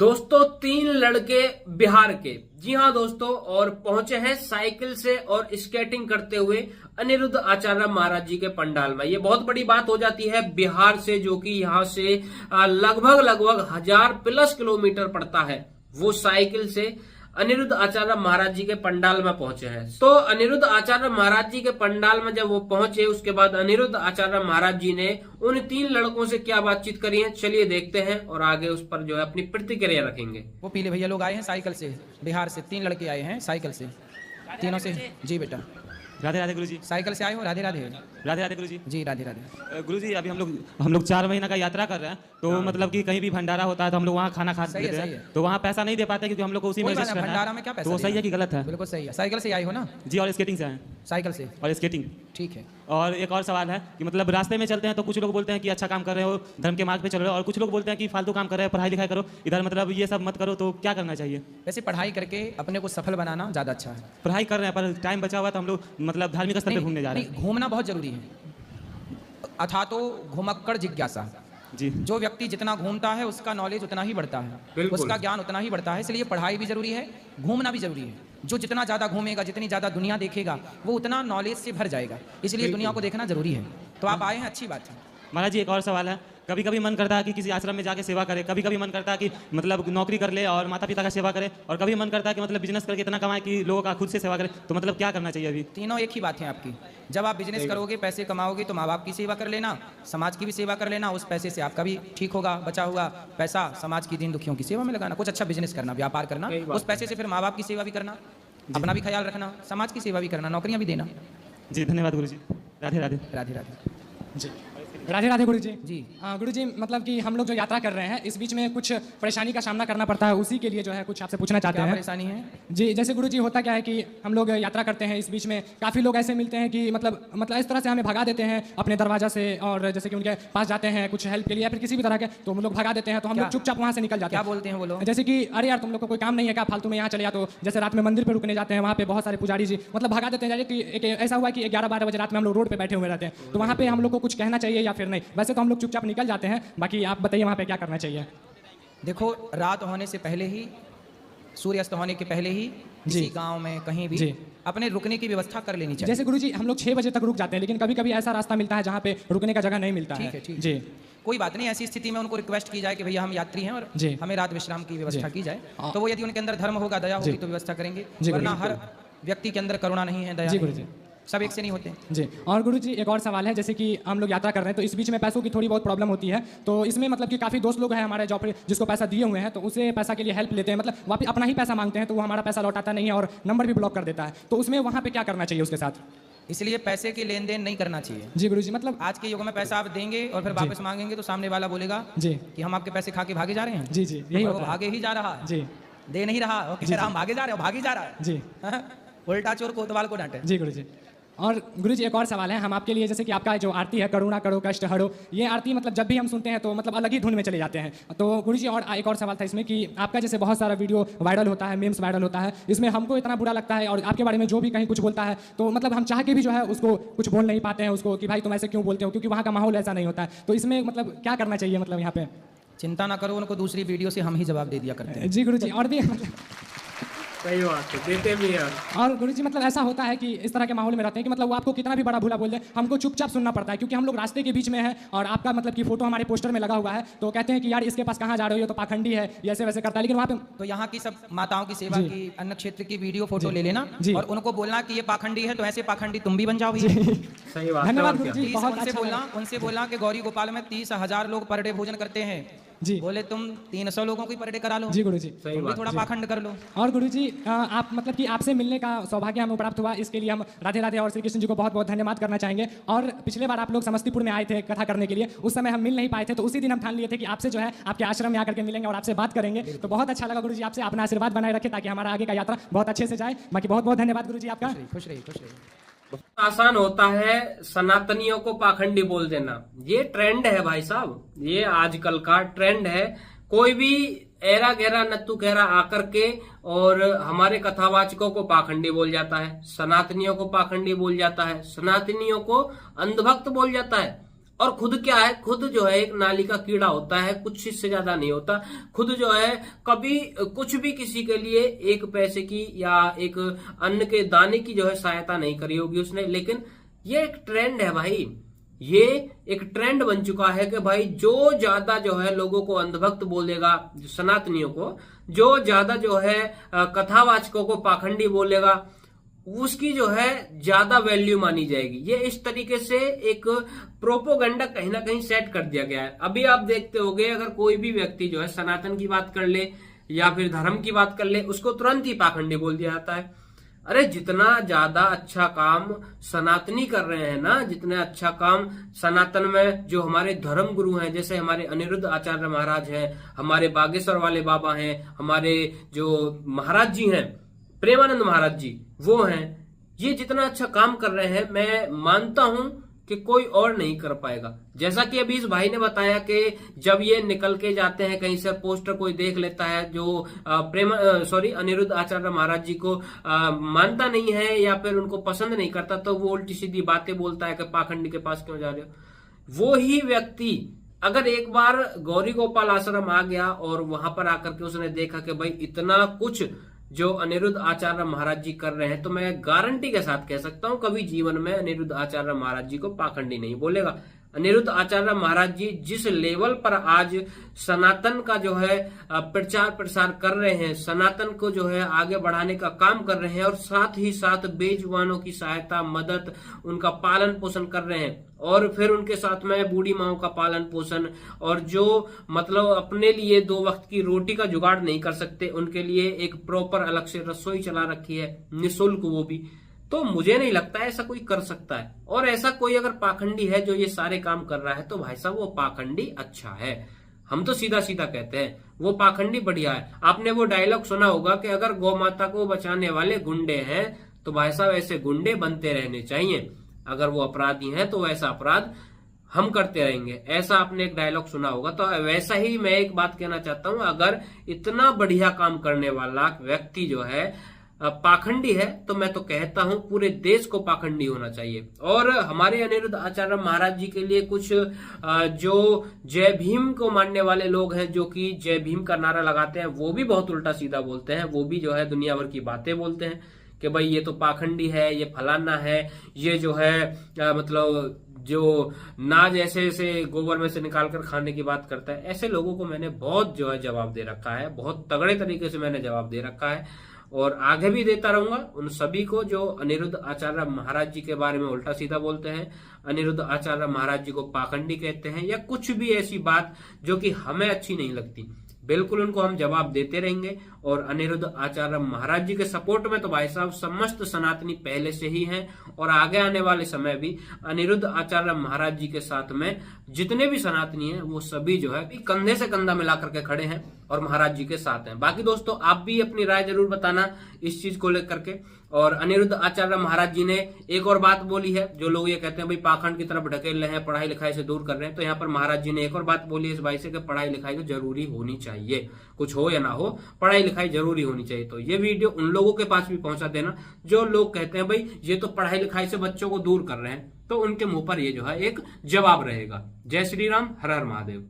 दोस्तों तीन लड़के बिहार के, जी हाँ दोस्तों, और पहुंचे हैं साइकिल से और स्केटिंग करते हुए अनिरुद्ध आचार्य महाराज जी के पंडाल में। ये बहुत बड़ी बात हो जाती है बिहार से, जो कि यहाँ से लगभग 1000+ किलोमीटर पड़ता है। वो साइकिल से अनिरुद्ध आचार्य महाराज जी के पंडाल में पहुंचे हैं। तो अनिरुद्ध आचार्य महाराज जी के पंडाल में जब वो पहुंचे, उसके बाद अनिरुद्ध आचार्य महाराज जी ने उन तीन लड़कों से क्या बातचीत करी है, चलिए देखते हैं और आगे उस पर जो है अपनी प्रतिक्रिया रखेंगे। वो पीले भैया लोग आए हैं साइकिल से, बिहार से 3 लड़के आए हैं साइकिल से, तीनों से। जी बेटा, राधे राधे गुरुजी। साइकिल से आए हो? राधे राधे। राधे राधे गुरुजी। जी राधे राधे। गुरुजी अभी हम लोग 4 महीना का यात्रा कर रहे हैं, तो मतलब कि कहीं भी भंडारा होता है तो हम लोग वहाँ खाना खा लेते हैं, तो वहाँ पैसा नहीं दे पाते क्योंकि हम लोग को उसी में एडजस्ट करना है। भंडारा में क्या पैसा? तो सही है कि गलत है? बिल्कुल सही है। साइकिल से आए हो ना? जी, और स्केटिंग से आए। साइकिल से और स्केटिंग, ठीक है। और एक और सवाल है कि मतलब रास्ते में चलते हैं तो कुछ लोग बोलते हैं कि अच्छा काम कर रहे हो, धर्म के मार्ग पे चल रहे हो, और कुछ लोग बोलते हैं कि फालतू काम कर रहे हो, पढ़ाई लिखाई करो, इधर मतलब ये सब मत करो। तो क्या करना चाहिए? वैसे पढ़ाई करके अपने को सफल बनाना ज़्यादा अच्छा है। पढ़ाई कर रहे हैं पर टाइम बचा हुआ है, तो हम लोग मतलब धार्मिक स्थल पे घूमने जा रहे हैं। घूमना बहुत जरूरी है। अथा तो घुमक्कड़ जिज्ञासा। जी, जो व्यक्ति जितना घूमता है उसका नॉलेज उतना ही बढ़ता है, उसका ज्ञान उतना ही बढ़ता है। इसलिए पढ़ाई भी जरूरी है, घूमना भी जरूरी है। जो जितना ज़्यादा घूमेगा, जितनी ज़्यादा दुनिया देखेगा, वो उतना नॉलेज से भर जाएगा। इसलिए दुनिया को देखना जरूरी है। तो आप आए हैं, अच्छी बात है। महाराज जी एक और सवाल है, कभी कभी मन करता है कि किसी आश्रम में जाके सेवा करे, कभी कभी मन करता है कि मतलब नौकरी कर ले और माता पिता का सेवा करे, और कभी मन करता है कि मतलब बिजनेस करके इतना कमाए कि लोगों का खुद से सेवा करे। तो मतलब क्या करना चाहिए अभी? तीनों एक ही बात है आपकी। जब आप बिजनेस करोगे, पैसे कमाओगे, तो माँ बाप की सेवा कर लेना, समाज की भी सेवा कर लेना। उस पैसे से आपका भी ठीक होगा, बचा हुआ पैसा समाज की दीन दुखियों की सेवा में लगाना। कुछ अच्छा बिजनेस करना, व्यापार करना, उस पैसे से फिर माँ बाप की सेवा भी करना, अपना भी ख्याल रखना, समाज की सेवा भी करना, नौकरियाँ भी देना। जी धन्यवाद गुरुजी। राधे राधे। राधे राधे। जी राधे राधे गुरुजी। जी गुरुजी, मतलब कि हम लोग जो यात्रा कर रहे हैं, इस बीच में कुछ परेशानी का सामना करना पड़ता है, उसी के लिए जो है कुछ आपसे पूछना चाहते क्या हैं। परेशानी है? जी, जैसे गुरुजी होता क्या है कि हम लोग यात्रा करते हैं, इस बीच में काफ़ी लोग ऐसे मिलते हैं कि मतलब इस तरह से हमें भगा देते हैं अपने दरवाजा से, और जैसे कि उनके पास जाते हैं कुछ हेल्प के लिए या फिर किसी भी तरह के, तो हम लोग भगा देते हैं, तो हम लोग चुपचाप वहाँ से निकल जाते हैं। क्या बोलते हैं वो लोग? जैसे कि अरे यार तुम लोग को कोई काम नहीं है क्या, फालतू में यहाँ चले जाते हो। जैसे रात में मंदिर पर रुकने जाते हैं, वहाँ पे बहुत सारे पुजारी जी मतलब भगा देते हैं। कि एक ऐसा हुआ कि 11-12 बजे रात में हम लोग रोड पे बैठे हुए रहते हैं, तो वहाँ पे हम लोग को कुछ कहना चाहिए या फिर नहीं? वैसे तो हम लोग चुपचाप निकल जाते हैं, बाकी आप बताइए वहाँ पे क्या करना चाहिए। देखो, रात होने से पहले ही, सूर्यास्त होने के पहले ही किसी गांव में कहीं भी अपने रुकने की व्यवस्था कर लेनी चाहिए। जैसे गुरुजी हम लोग 6 बजे तक रुक जाते हैं, लेकिन कभी कभी ऐसा रास्ता मिलता है जहाँ पे रुकने का जगह नहीं मिलता है। ठीक है जी, कोई बात नहीं। ऐसी स्थिति में उनको रिक्वेस्ट की जाए कि भैया हम यात्री हैं और हमें रात विश्राम की व्यवस्था की जाए, तो वो यदि उनके अंदर धर्म होगा, दया होगी, तो व्यवस्था करेंगे। वरना हर व्यक्ति के अंदर करुणा नहीं है, दया नहीं है, सब एक से नहीं होते। जी, और गुरुजी एक और सवाल है, जैसे कि हम लोग यात्रा कर रहे हैं, तो इस बीच में पैसों की थोड़ी बहुत प्रॉब्लम होती है, तो इसमें मतलब कि काफ़ी दोस्त लोग हैं हमारे जॉब पे जिसको पैसा दिए हुए हैं, तो उसे पैसा के लिए हेल्प लेते हैं, मतलब वापस अपना ही पैसा मांगते हैं, तो वो हमारा पैसा लौटाता नहीं है और नंबर भी ब्लॉक कर देता है। तो उसमें वहाँ पे क्या करना चाहिए उसके साथ? इसलिए पैसे की लेन देन नहीं करना चाहिए। जी गुरुजी, मतलब आज के युग में पैसा आप देंगे और फिर वापस मांगेंगे तो सामने वाला बोलेगा जी कि हम आपके पैसे खा के भागे जा रहे हैं। जी जी, यही वो होता है। भागे ही जा रहा है, जी दे नहीं रहा, वो कह रहा हम भागे जा रहे हो, भागी जा रहा है। जी, उल्टा चोर कोतवाल को डांटे। जी गुरुजी। और गुरुजी एक और सवाल है हम आपके लिए, जैसे कि आपका जो आरती है करुणा करो कष्ट हरो, ये आरती मतलब जब भी हम सुनते हैं तो मतलब अलग ही धुन में चले जाते हैं। तो गुरुजी और एक और सवाल था इसमें कि आपका जैसे बहुत सारा वीडियो वायरल होता है, मीम्स वायरल होता है, इसमें हमको इतना बुरा लगता है, और आपके बारे में जो भी कहीं कुछ बोलता है तो मतलब हम चाह के भी जो है उसको कुछ बोल नहीं पाते हैं उसको कि भाई तुम ऐसे क्यों बोलते हो, क्योंकि वहाँ का माहौल ऐसा नहीं होता है। तो इसमें मतलब क्या करना चाहिए, मतलब यहाँ पे? चिंता ना करो, उनको दूसरी वीडियो से हम ही जवाब दे दिया करते हैं। जी गुरुजी, और भी सही बात है, देते भी हैं। और गुरुजी मतलब ऐसा होता है कि इस तरह के माहौल में रहते हैं कि मतलब वो आपको कितना भी बड़ा भूला बोल दे, हमको चुपचाप सुनना पड़ता है, क्योंकि हम लोग रास्ते के बीच में है और आपका मतलब कि फोटो हमारे पोस्टर में लगा हुआ है, तो कहते हैं कि यार इसके पास कहाँ जा रहे हो, ये तो पाखंडी है, ये ऐसे वैसे करता है। लेकिन वहाँ पे तो यहाँ की सब माताओं की सेवा की, अन्य क्षेत्र की वीडियो फोटो ले लेना और उनको बोलना कि ये पाखंडी है, तो ऐसे पाखंडी तुम भी बन जाओ। सही बात, धन्यवाद गुरुजी, बहुत अच्छा बोलना। उनसे बोलना कि गौरी गोपाल में 30,000 लोग पर डे भोजन करते हैं, जी बोले तुम 300 लोगों की पर डे करा लो। जी गुरुजी, तुम भी थोड़ा पाखंड कर लो। और गुरुजी आप मतलब कि आपसे मिलने का सौभाग्य हमें प्राप्त हुआ, इसके लिए हम राधे राधे और श्री कृष्ण जी को बहुत बहुत धन्यवाद करना चाहेंगे। और पिछले बार आप लोग समस्तीपुर में आए थे कथा करने के लिए, उस समय हम मिल नहीं पाए थे, तो उसी दिन हम ठान लिए थे कि आपसे जो है आपके आश्रम में आकर के मिलेंगे और आपसे बात करेंगे। तो बहुत अच्छा लगा गुरुजी आपसे, अपना आशीर्वाद बनाए रखे ताकि हमारा आगे का यात्रा बहुत अच्छे से जाए। बाकी बहुत बहुत धन्यवाद गुरुजी आपका। खुश रहिए, खुश रहिए। आसान होता है सनातनियों को पाखंडी बोल देना, ये ट्रेंड है भाई साहब, ये आजकल का ट्रेंड है। कोई भी एरा गहरा नत्तू गहरा आकर के और हमारे कथावाचकों को पाखंडी बोल जाता है, सनातनियों को पाखंडी बोल जाता है, सनातनियों को अंधभक्त बोल जाता है। और खुद क्या है, खुद जो है एक नाली का कीड़ा होता है, कुछ इससे ज्यादा नहीं होता। खुद जो है कभी कुछ भी किसी के लिए एक पैसे की या एक अन्न के दाने की जो है सहायता नहीं करी होगी उसने। लेकिन ये एक ट्रेंड है भाई, ये एक ट्रेंड बन चुका है कि भाई जो ज्यादा जो है लोगों को अंधभक्त बोलेगा, सनातनियों को जो ज्यादा जो है कथावाचकों को पाखंडी बोलेगा, उसकी जो है ज्यादा वैल्यू मानी जाएगी। ये इस तरीके से एक प्रोपोगंडा कहीं ना कहीं सेट कर दिया गया है। अभी आप देखते होंगे अगर कोई भी व्यक्ति जो है सनातन की बात कर ले या फिर धर्म की बात कर ले, उसको तुरंत ही पाखंडी बोल दिया जाता है। अरे जितना ज्यादा अच्छा काम सनातनी कर रहे हैं ना, जितना अच्छा काम सनातन में जो हमारे धर्म गुरु हैं, जैसे हमारे अनिरुद्ध आचार्य महाराज हैं, हमारे बागेश्वर वाले बाबा हैं, हमारे जो महाराज जी हैं प्रेमानंद महाराज जी वो हैं, ये जितना अच्छा काम कर रहे हैं मैं मानता हूं कि कोई और नहीं कर पाएगा। जैसा कि अभी इस भाई ने बताया कि जब ये निकल के जाते हैं कहीं से, पोस्टर कोई देख लेता है जो अनिरुद्ध आचार्य महाराज जी को मानता नहीं है या फिर उनको पसंद नहीं करता, तो वो उल्टी सीधी बातें बोलता है कि पाखंडी के पास क्यों जा रहे हो। वो ही व्यक्ति अगर एक बार गौरी गोपाल आश्रम आ गया और वहां पर आकर के उसने देखा कि भाई इतना कुछ जो अनिरुद्ध आचार्य महाराज जी कर रहे हैं, तो मैं गारंटी के साथ कह सकता हूं कभी जीवन में अनिरुद्ध आचार्य महाराज जी को पाखंडी नहीं बोलेगा। अनिरुद्ध आचार्य महाराज जी जिस लेवल पर आज सनातन का जो है प्रचार प्रसार कर रहे हैं, सनातन को जो है आगे बढ़ाने का काम कर रहे हैं और साथ ही साथ बेजुबानों की सहायता, मदद, उनका पालन पोषण कर रहे हैं और फिर उनके साथ में बूढ़ी माओ का पालन पोषण, और जो मतलब अपने लिए 2 वक्त की रोटी का जुगाड़ नहीं कर सकते उनके लिए एक प्रॉपर अलग से रसोई चला रखी है, निःशुल्क वो भी। तो मुझे नहीं लगता ऐसा कोई कर सकता है। और ऐसा कोई अगर पाखंडी है जो ये सारे काम कर रहा है तो भाई साहब वो पाखंडी अच्छा है। हम तो सीधा सीधा कहते हैं वो पाखंडी बढ़िया है। आपने वो डायलॉग सुना होगा कि अगर गौ माता को बचाने वाले गुंडे हैं तो भाई साहब ऐसे गुंडे बनते रहने चाहिए। अगर वो अपराधी हैं तो वैसा अपराध हम करते रहेंगे, ऐसा आपने एक डायलॉग सुना होगा। तो वैसा ही मैं एक बात कहना चाहता हूं, अगर इतना बढ़िया काम करने वाला व्यक्ति जो है पाखंडी है तो मैं तो कहता हूं पूरे देश को पाखंडी होना चाहिए। और हमारे अनिरुद्ध आचार्य महाराज जी के लिए कुछ जो जय भीम को मानने वाले लोग हैं, जो कि जय भीम का नारा लगाते हैं, वो भी बहुत उल्टा सीधा बोलते हैं। वो भी जो है दुनिया भर की बातें बोलते हैं कि भाई ये तो पाखंडी है, ये फलाना है, ये जो है मतलब जो नाज ऐसे ऐसे गोबर में से निकाल कर खाने की बात करता है। ऐसे लोगों को मैंने बहुत जो है जवाब दे रखा है, बहुत तगड़े तरीके से मैंने जवाब दे रखा है और आगे भी देता रहूंगा उन सभी को जो अनिरुद्ध आचार्य महाराज जी के बारे में उल्टा सीधा बोलते हैं, अनिरुद्ध आचार्य महाराज जी को पाखंडी कहते हैं या कुछ भी ऐसी बात जो कि हमें अच्छी नहीं लगती। बिल्कुल उनको हम जवाब देते रहेंगे। और अनिरुद्ध आचार्य महाराज जी के सपोर्ट में तो भाई साहब समस्त सनातनी पहले से ही हैं और आगे आने वाले समय भी अनिरुद्ध आचार्य महाराज जी के साथ में जितने भी सनातनी हैं वो सभी जो है कंधे से कंधा मिला करके खड़े हैं और महाराज जी के साथ हैं। बाकी दोस्तों आप भी अपनी राय जरूर बताना इस चीज को लेकर के। और अनिरुद्ध आचार्य महाराज जी ने एक और बात बोली है, जो लोग ये कहते हैं भाई पाखंड की तरफ ढकेल रहे हैं, पढ़ाई लिखाई से दूर कर रहे हैं, तो यहाँ पर महाराज जी ने एक और बात बोली है इस भाई से कि पढ़ाई लिखाई तो जरूरी होनी चाहिए, कुछ हो या ना हो पढ़ाई लिखाई जरूरी होनी चाहिए। तो ये वीडियो उन लोगों के पास भी पहुंचा देना जो लोग कहते हैं भाई ये तो पढ़ाई लिखाई से बच्चों को दूर कर रहे हैं, तो उनके मुंह पर ये जो है एक जवाब रहेगा। जय श्री राम, हर हर महादेव।